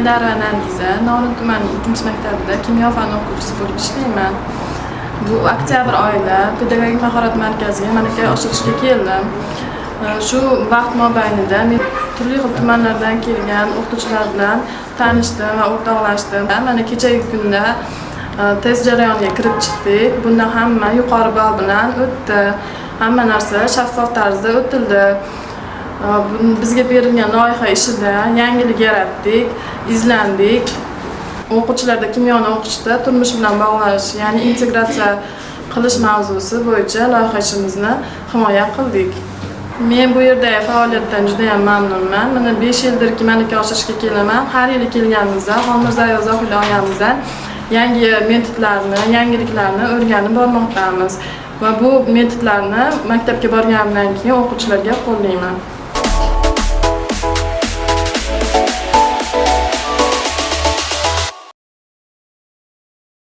Darva Nargiza, Norin tumanining 2-maktabida kimyo fani o'quvchisi bo'lib ishlayman. Bu oktyabr oyida pedagogik mahorat markaziga malaka oshirishga keldim. Shu vaqt mobaynida men turli xil tumanlardan kelgan o'qituvchilar bilan tanishdim va o'rtoqlashdim. Mana kechagi kunda test jarayoniga kirib chiqdik. Bunda hamma yuqori ball bilan o'tdi. Hamma narsa shaffof tarzda o'tildi. Bizga berilgan loyiha ishida yangilik yaratdik, izlandik. O'quvchilarda kimyoni o'qishda turmush bilan bog'lash, ya'ni integratsiya qilish mavzusi bo'yicha loyiha ishimizni himoya qildik. Men bu yerdagi faoliyatdan juda ham mamnunman. Mana 5 yildirki malaka oshirishga kelaman. Har yili kelganimizda Xolmirzayev Zohida oyamizdan yangi metodlarni, yangiliklarni o'rganib bormoqdamiz va bu metodlarni maktabga borganimdan keyin o'quvchilarga qo'llayman.